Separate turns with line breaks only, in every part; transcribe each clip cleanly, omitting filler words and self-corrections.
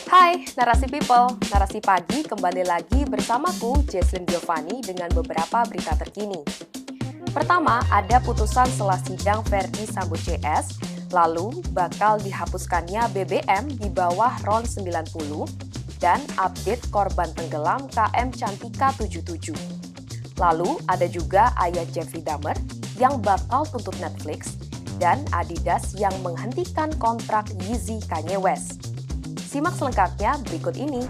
Hai Narasi People, Narasi Pagi kembali lagi bersamaku Jesslyn Giovanni dengan beberapa berita terkini. Pertama, ada putusan setelah sidang Verdi Sambo CS, lalu bakal dihapuskannya BBM di bawah RON 90, dan update korban tenggelam KM Cantika 77. Lalu ada juga ayah Jeffrey Dahmer yang bakal tutup Netflix, dan Adidas yang menghentikan kontrak Yeezy Kanye West. Simak selengkapnya berikut ini.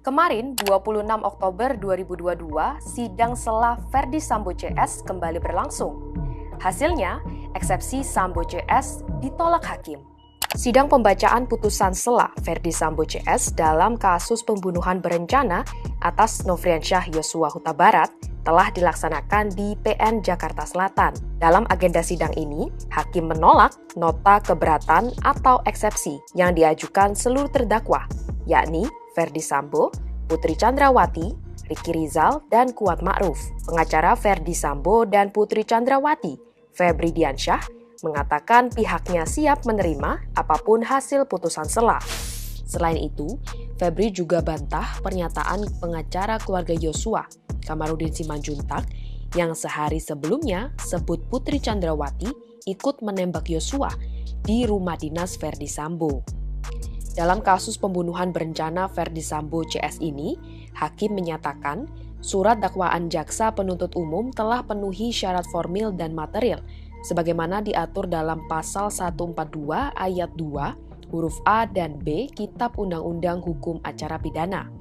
Kemarin, 26 Oktober 2022, sidang sela Verdi Sambo CS kembali berlangsung. Hasilnya, eksepsi Sambo CS ditolak hakim. Sidang pembacaan putusan sela Verdi Sambo CS dalam kasus pembunuhan berencana atas Nofriansyah Yosua Huta Barat telah dilaksanakan di PN Jakarta Selatan. Dalam agenda sidang ini, hakim menolak nota keberatan atau eksepsi yang diajukan seluruh terdakwa, yakni Verdi Sambo, Putri Chandrawati, Ricky Rizal, dan Kuat Ma'ruf. Pengacara Verdi Sambo dan Putri Chandrawati, Febri Diansyah, mengatakan pihaknya siap menerima apapun hasil putusan sela. Selain itu, Febri juga bantah pernyataan pengacara keluarga Yosua, Kamarudin Simanjuntak, yang sehari sebelumnya sebut Putri Chandrawati ikut menembak Yosua di rumah dinas Verdi Sambo. Dalam kasus pembunuhan berencana Verdi Sambo CS ini, hakim menyatakan surat dakwaan jaksa penuntut umum telah penuhi syarat formil dan material, sebagaimana diatur dalam pasal 142 ayat 2, huruf A dan B Kitab Undang-Undang Hukum Acara Pidana.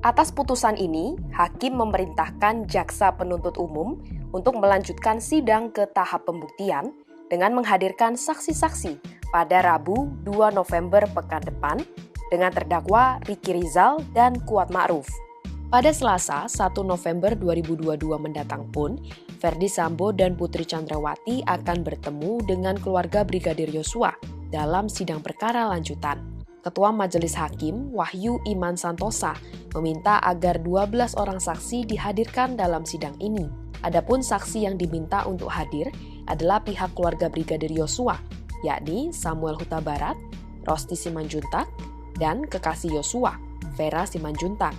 Atas putusan ini, hakim memerintahkan jaksa penuntut umum untuk melanjutkan sidang ke tahap pembuktian dengan menghadirkan saksi-saksi pada Rabu 2 November pekan depan dengan terdakwa Ricky Rizal dan Kuat Ma'ruf. Pada Selasa 1 November 2022 mendatang pun, Verdi Sambo dan Putri Chandrawati akan bertemu dengan keluarga Brigadir Yosua dalam sidang perkara lanjutan. Ketua Majelis Hakim, Wahyu Iman Santosa, meminta agar 12 orang saksi dihadirkan dalam sidang ini. Adapun saksi yang diminta untuk hadir adalah pihak keluarga Brigadir Yosua, yakni Samuel Huta Barat, Rosti Simanjuntak, dan kekasih Yosua, Vera Simanjuntak.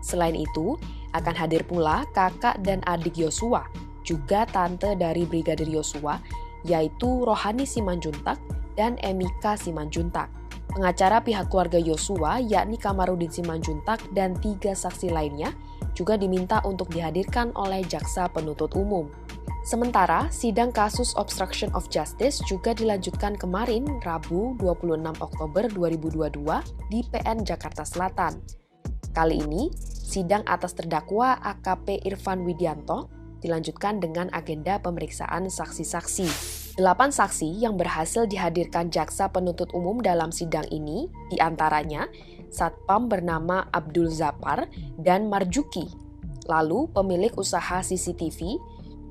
Selain itu, akan hadir pula kakak dan adik Yosua, juga tante dari Brigadir Yosua, yaitu Rohani Simanjuntak dan Emika Simanjuntak. Pengacara pihak keluarga Yosua, yakni Kamarudin Simanjuntak dan 3 saksi lainnya, juga diminta untuk dihadirkan oleh jaksa penuntut umum. Sementara, sidang kasus obstruction of justice juga dilanjutkan kemarin, Rabu 26 Oktober 2022 di PN Jakarta Selatan. Kali ini, sidang atas terdakwa AKP Irfan Widianto dilanjutkan dengan agenda pemeriksaan saksi-saksi. 8 saksi yang berhasil dihadirkan jaksa penuntut umum dalam sidang ini, diantaranya Satpam bernama Abdul Zapar dan Marjuki, lalu pemilik usaha CCTV,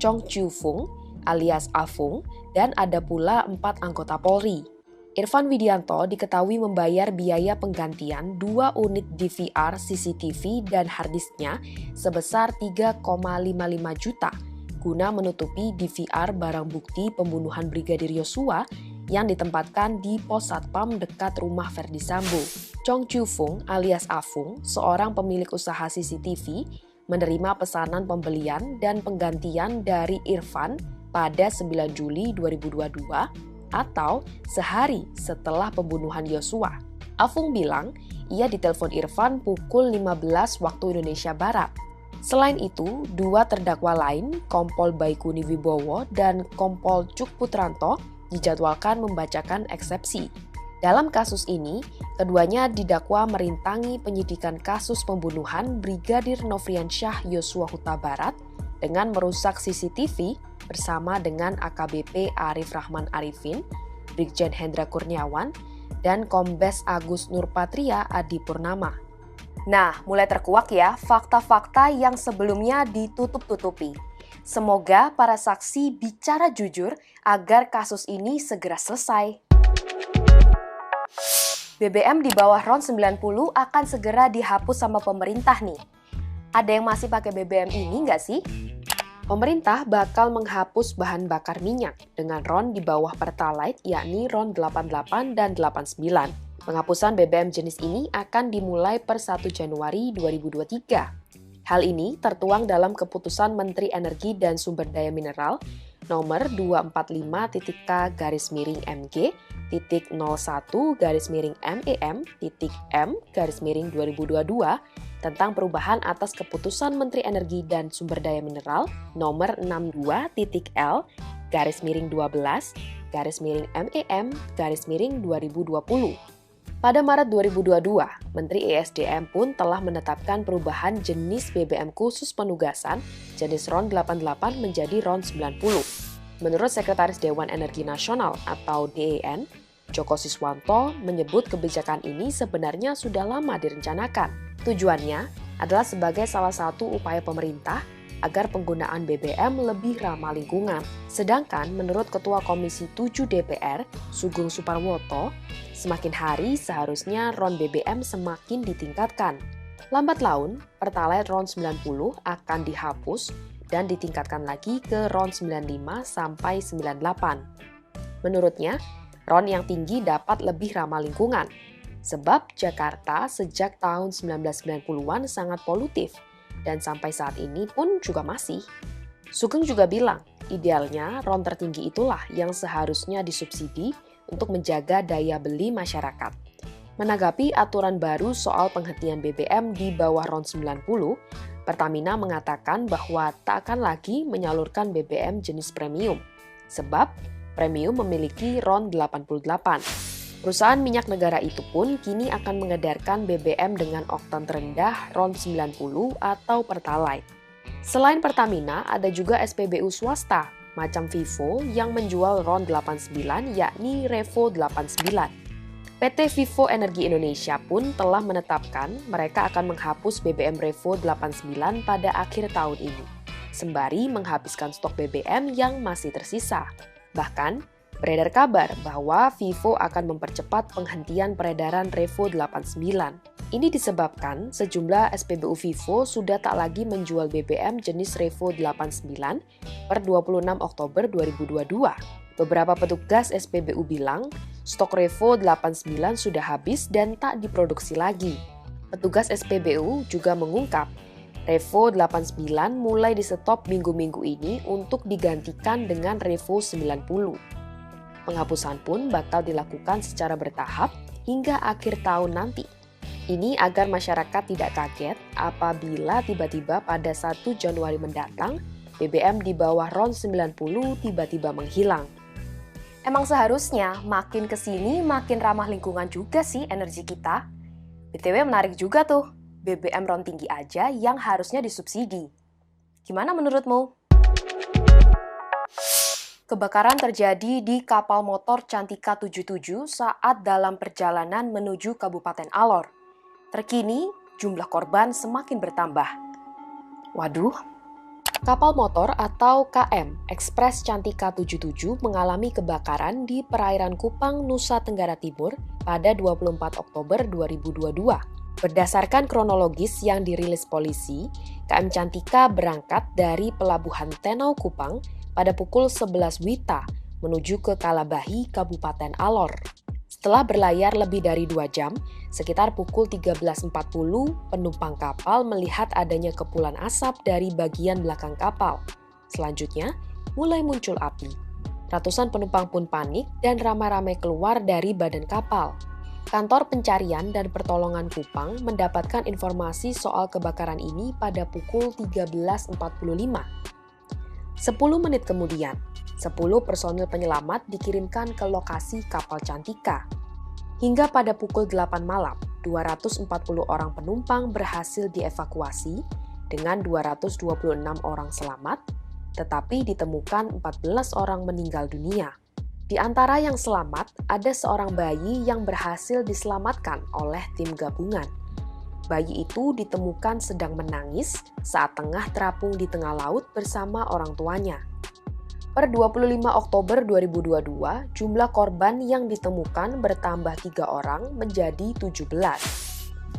Chong Chiu Fung alias Afung, dan ada pula 4 anggota Polri. Irfan Widianto diketahui membayar biaya penggantian 2 unit DVR CCTV dan harddisknya sebesar 3,55 juta guna menutupi DVR barang bukti pembunuhan Brigadir Yosua yang ditempatkan di pos Satpam dekat rumah Verdi Sambo. Chong Chiu Fung alias Afung, seorang pemilik usaha CCTV, menerima pesanan pembelian dan penggantian dari Irfan pada 9 Juli 2022 atau sehari setelah pembunuhan Yosua. Afung bilang ia ditelepon Irfan pukul 15 waktu Indonesia Barat. Selain itu, 2 terdakwa lain, Kompol Baikuni Wibowo dan Kompol Cuk Putranto, dijadwalkan membacakan eksepsi. Dalam kasus ini, keduanya didakwa merintangi penyidikan kasus pembunuhan Brigadir Nofriansyah Yosua Huta Barat dengan merusak CCTV bersama dengan AKBP Arif Rahman Arifin, Brigjen Hendra Kurniawan, dan Kombes Agus Nurpatria Adi Purnama. Nah, mulai terkuak ya fakta-fakta yang sebelumnya ditutup-tutupi. Semoga para saksi bicara jujur agar kasus ini segera selesai. BBM di bawah RON 90 akan segera dihapus sama pemerintah nih. Ada yang masih pakai BBM ini nggak sih? Pemerintah bakal menghapus bahan bakar minyak dengan RON di bawah Pertalite yakni RON 88 dan 89. Penghapusan BBM jenis ini akan dimulai per 1 Januari 2023. Hal ini tertuang dalam Keputusan Menteri Energi dan Sumber Daya Mineral nomor 245.MG.01-MEM.M-2022 tentang perubahan atas Keputusan Menteri Energi dan Sumber Daya Mineral nomor 62.L-12-MEM-2020. Pada Maret 2022, Menteri ESDM pun telah menetapkan perubahan jenis BBM khusus penugasan jenis RON 88 menjadi RON 90. Menurut Sekretaris Dewan Energi Nasional atau DEN, Joko Siswanto menyebut kebijakan ini sebenarnya sudah lama direncanakan. Tujuannya adalah sebagai salah satu upaya pemerintah agar penggunaan BBM lebih ramah lingkungan. Sedangkan menurut Ketua Komisi 7 DPR, Sugeng Suparwoto, semakin hari seharusnya RON BBM semakin ditingkatkan. Lambat laun, Pertalite RON 90 akan dihapus dan ditingkatkan lagi ke RON 95 sampai 98. Menurutnya, RON yang tinggi dapat lebih ramah lingkungan. Sebab Jakarta sejak tahun 1990-an sangat polutif dan sampai saat ini pun juga masih. Sugeng juga bilang, idealnya RON tertinggi itulah yang seharusnya disubsidi untuk menjaga daya beli masyarakat. Menanggapi aturan baru soal penghentian BBM di bawah RON 90, Pertamina mengatakan bahwa tak akan lagi menyalurkan BBM jenis premium, sebab premium memiliki RON 88. Perusahaan minyak negara itu pun kini akan mengedarkan BBM dengan oktan terendah RON 90 atau Pertalite. Selain Pertamina, ada juga SPBU swasta macam Vivo yang menjual RON 89 yakni Revo 89. PT Vivo Energi Indonesia pun telah menetapkan mereka akan menghapus BBM Revo 89 pada akhir tahun ini, sembari menghabiskan stok BBM yang masih tersisa. Bahkan, beredar kabar bahwa Vivo akan mempercepat penghentian peredaran Revo 89. Ini disebabkan sejumlah SPBU Vivo sudah tak lagi menjual BBM jenis Revo 89 per 26 Oktober 2022. Beberapa petugas SPBU bilang stok Revo 89 sudah habis dan tak diproduksi lagi. Petugas SPBU juga mengungkap Revo 89 mulai di-stop minggu-minggu ini untuk digantikan dengan Revo 90. Penghapusan pun bakal dilakukan secara bertahap hingga akhir tahun nanti. Ini agar masyarakat tidak kaget apabila tiba-tiba pada 1 Januari mendatang, BBM di bawah RON 90 tiba-tiba menghilang. Emang seharusnya makin kesini makin ramah lingkungan juga sih energi kita. BTW menarik juga tuh, BBM RON tinggi aja yang harusnya disubsidi. Gimana menurutmu? Kebakaran terjadi di kapal motor Cantika 77 saat dalam perjalanan menuju Kabupaten Alor. Terkini, jumlah korban semakin bertambah. Waduh, kapal motor atau KM Ekspres Cantika 77 mengalami kebakaran di perairan Kupang, Nusa Tenggara Timur pada 24 Oktober 2022. Berdasarkan kronologis yang dirilis polisi, KM Cantika berangkat dari Pelabuhan Tenau Kupang pada pukul 11 WITA menuju ke Kalabahi, Kabupaten Alor. Setelah berlayar lebih dari 2 jam, sekitar pukul 13.40, penumpang kapal melihat adanya kepulan asap dari bagian belakang kapal. Selanjutnya, mulai muncul api. Ratusan penumpang pun panik dan ramai-ramai keluar dari badan kapal. Kantor Pencarian dan Pertolongan Kupang mendapatkan informasi soal kebakaran ini pada pukul 13.45. 10 menit kemudian, 10 personil penyelamat dikirimkan ke lokasi kapal Cantika. Hingga pada pukul 8 malam, 240 orang penumpang berhasil dievakuasi dengan 226 orang selamat, tetapi ditemukan 14 orang meninggal dunia. Di antara yang selamat, ada seorang bayi yang berhasil diselamatkan oleh tim gabungan. Bayi itu ditemukan sedang menangis saat tengah terapung di tengah laut bersama orang tuanya. Per 25 Oktober 2022, jumlah korban yang ditemukan bertambah 3 orang menjadi 17.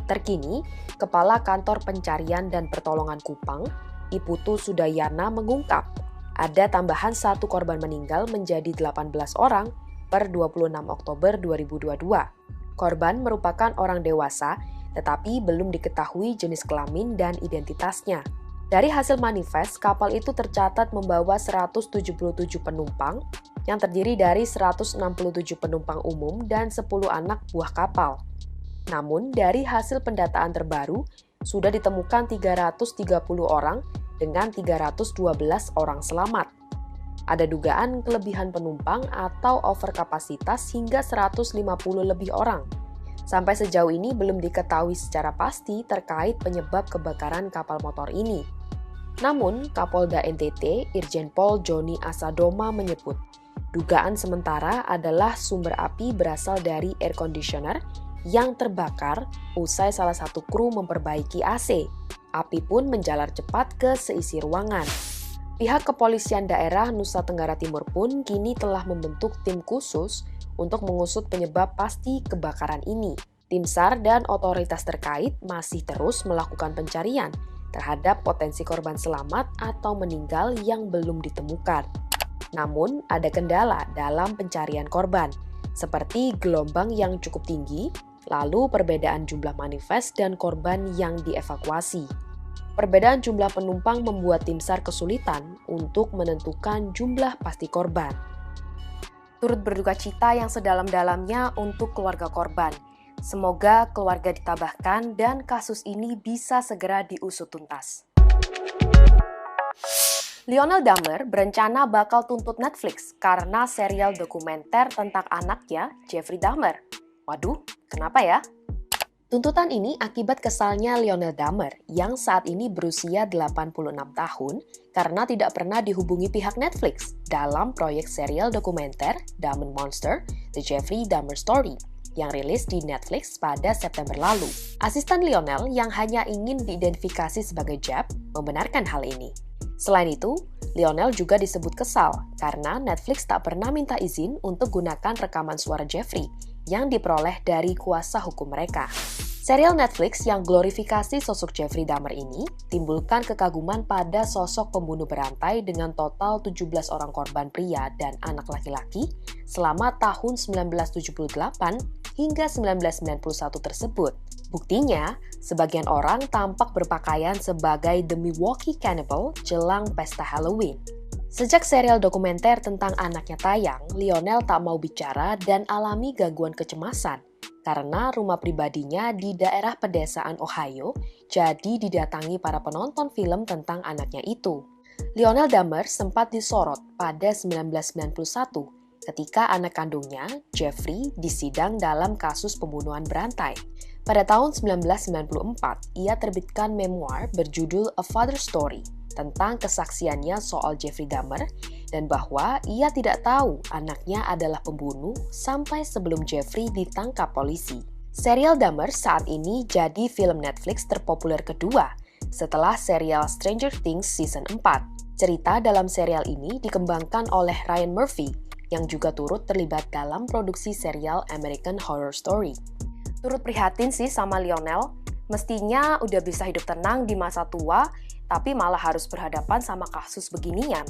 Terkini, Kepala Kantor Pencarian dan Pertolongan Kupang, Iputu Sudayana mengungkap, ada tambahan 1 korban meninggal menjadi 18 orang per 26 Oktober 2022. Korban merupakan orang dewasa, tetapi belum diketahui jenis kelamin dan identitasnya. Dari hasil manifest, kapal itu tercatat membawa 177 penumpang yang terdiri dari 167 penumpang umum dan 10 anak buah kapal. Namun, dari hasil pendataan terbaru, sudah ditemukan 330 orang dengan 312 orang selamat. Ada dugaan kelebihan penumpang atau overkapasitas hingga 150 lebih orang. Sampai sejauh ini belum diketahui secara pasti terkait penyebab kebakaran kapal motor ini. Namun, Kapolda NTT, Irjen Pol Joni Asadoma menyebut, dugaan sementara adalah sumber api berasal dari air conditioner yang terbakar usai salah satu kru memperbaiki AC. Api pun menjalar cepat ke seisi ruangan. Pihak kepolisian daerah Nusa Tenggara Timur pun kini telah membentuk tim khusus untuk mengusut penyebab pasti kebakaran ini. Tim SAR dan otoritas terkait masih terus melakukan pencarian terhadap potensi korban selamat atau meninggal yang belum ditemukan. Namun, ada kendala dalam pencarian korban, seperti gelombang yang cukup tinggi, lalu perbedaan jumlah manifest dan korban yang dievakuasi. Perbedaan jumlah penumpang membuat tim SAR kesulitan untuk menentukan jumlah pasti korban. Turut berduka cita yang sedalam-dalamnya untuk keluarga korban. Semoga keluarga ditabahkan dan kasus ini bisa segera diusut tuntas. Lionel Dahmer berencana bakal tuntut Netflix karena serial dokumenter tentang anaknya, Jeffrey Dahmer. Waduh, kenapa ya? Tuntutan ini akibat kesalnya Lionel Dahmer yang saat ini berusia 86 tahun karena tidak pernah dihubungi pihak Netflix dalam proyek serial dokumenter Dahmer Monster, The Jeffrey Dahmer Story yang rilis di Netflix pada September lalu. Asisten Lionel yang hanya ingin diidentifikasi sebagai Jeff membenarkan hal ini. Selain itu, Lionel juga disebut kesal karena Netflix tak pernah minta izin untuk gunakan rekaman suara Jeffrey yang diperoleh dari kuasa hukum mereka. Serial Netflix yang glorifikasi sosok Jeffrey Dahmer ini timbulkan kekaguman pada sosok pembunuh berantai dengan total 17 orang korban pria dan anak laki-laki selama tahun 1978 hingga 1991 tersebut. Buktinya, sebagian orang tampak berpakaian sebagai The Milwaukee Cannibal jelang pesta Halloween. Sejak serial dokumenter tentang anaknya tayang, Lionel tak mau bicara dan alami gangguan kecemasan karena rumah pribadinya di daerah pedesaan Ohio jadi didatangi para penonton film tentang anaknya itu. Lionel Dahmer sempat disorot pada 1991 ketika anak kandungnya, Jeffrey, disidang dalam kasus pembunuhan berantai. Pada tahun 1994, ia terbitkan memoir berjudul A Father's Story tentang kesaksiannya soal Jeffrey Dahmer dan bahwa ia tidak tahu anaknya adalah pembunuh sampai sebelum Jeffrey ditangkap polisi. Serial Dahmer saat ini jadi film Netflix terpopuler kedua setelah serial Stranger Things Season 4. Cerita dalam serial ini dikembangkan oleh Ryan Murphy yang juga turut terlibat dalam produksi serial American Horror Story. Turut prihatin sih sama Lionel, mestinya udah bisa hidup tenang di masa tua, tapi malah harus berhadapan sama kasus beginian.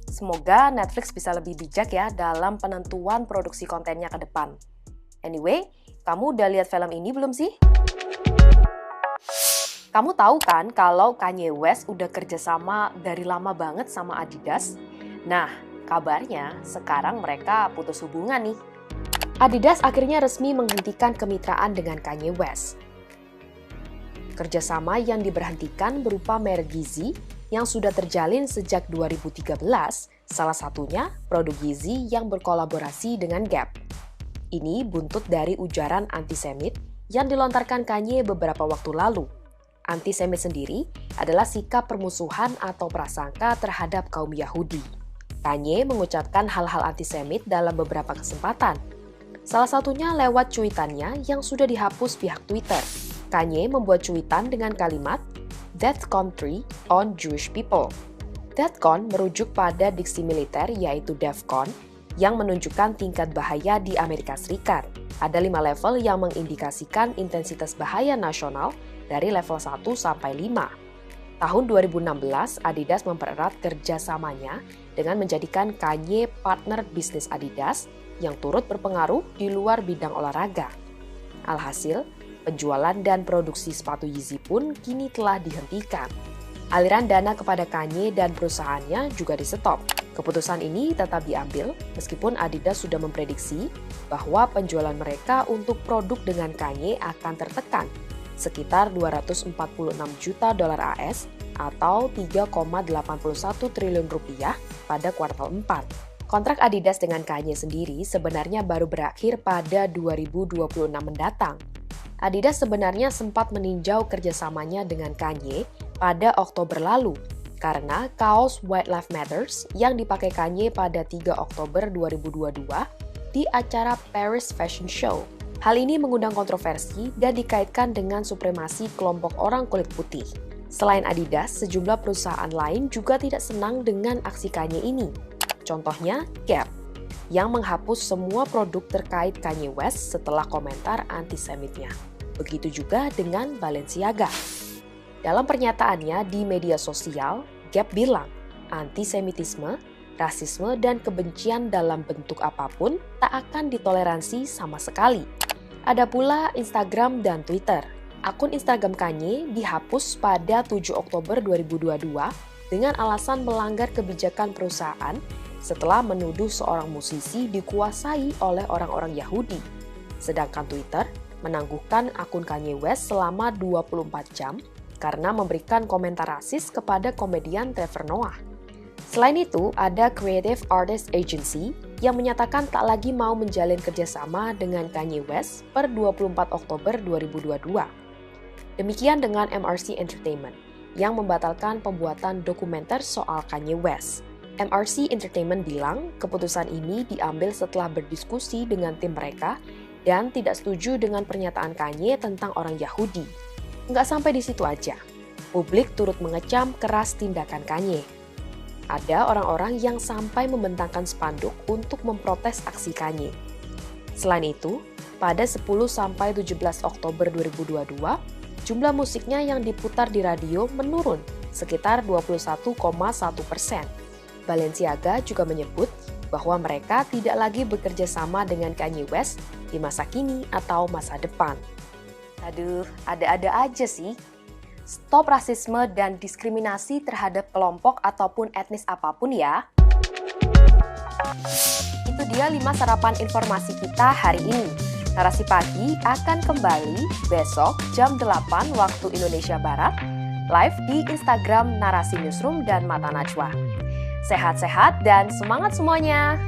Semoga Netflix bisa lebih bijak ya dalam penentuan produksi kontennya ke depan. Anyway, kamu udah lihat film ini belum sih? Kamu tahu kan kalau Kanye West udah kerjasama dari lama banget sama Adidas? Nah, kabarnya sekarang mereka putus hubungan nih. Adidas akhirnya resmi menghentikan kemitraan dengan Kanye West. Kerjasama yang diberhentikan berupa merek Yeezy yang sudah terjalin sejak 2013, salah satunya produk Yeezy yang berkolaborasi dengan Gap. Ini buntut dari ujaran antisemit yang dilontarkan Kanye beberapa waktu lalu. Antisemit sendiri adalah sikap permusuhan atau prasangka terhadap kaum Yahudi. Kanye mengucapkan hal-hal antisemit dalam beberapa kesempatan. Salah satunya lewat cuitannya yang sudah dihapus pihak Twitter. Kanye membuat cuitan dengan kalimat Death Country on Jewish People. DEFCON merujuk pada diksi militer yaitu DEFCON yang menunjukkan tingkat bahaya di Amerika Serikat. Ada 5 level yang mengindikasikan intensitas bahaya nasional dari level 1 sampai 5. Tahun 2016, Adidas mempererat kerjasamanya dengan menjadikan Kanye partner bisnis Adidas yang turut berpengaruh di luar bidang olahraga. Alhasil, penjualan dan produksi sepatu Yeezy pun kini telah dihentikan. Aliran dana kepada Kanye dan perusahaannya juga di-stop. Keputusan ini tetap diambil meskipun Adidas sudah memprediksi bahwa penjualan mereka untuk produk dengan Kanye akan tertekan sekitar 246 juta dolar AS atau 3,81 triliun rupiah pada kuartal 4. Kontrak Adidas dengan Kanye sendiri sebenarnya baru berakhir pada 2026 mendatang. Adidas sebenarnya sempat meninjau kerjasamanya dengan Kanye pada Oktober lalu karena kaos White Lives Matter yang dipakai Kanye pada 3 Oktober 2022 di acara Paris Fashion Show. Hal ini mengundang kontroversi dan dikaitkan dengan supremasi kelompok orang kulit putih. Selain Adidas, sejumlah perusahaan lain juga tidak senang dengan aksi Kanye ini. Contohnya Gap, yang menghapus semua produk terkait Kanye West setelah komentar antisemitnya. Begitu juga dengan Balenciaga. Dalam pernyataannya di media sosial, Gap bilang, antisemitisme, rasisme, dan kebencian dalam bentuk apapun tak akan ditoleransi sama sekali. Ada pula Instagram dan Twitter. Akun Instagram Kanye dihapus pada 7 Oktober 2022 dengan alasan melanggar kebijakan perusahaan setelah menuduh seorang musisi dikuasai oleh orang-orang Yahudi. Sedangkan Twitter menangguhkan akun Kanye West selama 24 jam karena memberikan komentar rasis kepada komedian Trevor Noah. Selain itu, ada Creative Artists Agency yang menyatakan tak lagi mau menjalin kerjasama dengan Kanye West per 24 Oktober 2022. Demikian dengan MRC Entertainment yang membatalkan pembuatan dokumenter soal Kanye West. MRC Entertainment bilang keputusan ini diambil setelah berdiskusi dengan tim mereka dan tidak setuju dengan pernyataan Kanye tentang orang Yahudi. Nggak sampai di situ aja, publik turut mengecam keras tindakan Kanye. Ada orang-orang yang sampai membentangkan spanduk untuk memprotes aksi Kanye. Selain itu, pada 10-17 Oktober 2022, jumlah musiknya yang diputar di radio menurun sekitar 21,1%. Balenciaga juga menyebut bahwa mereka tidak lagi bekerja sama dengan Kanye West di masa kini atau masa depan. Aduh, ada-ada aja sih. Stop rasisme dan diskriminasi terhadap kelompok ataupun etnis apapun ya. Itu dia 5 sarapan informasi kita hari ini. Narasi Pagi akan kembali besok jam 8 waktu Indonesia Barat, live di Instagram Narasi Newsroom dan Mata Najwa. Sehat-sehat dan semangat semuanya!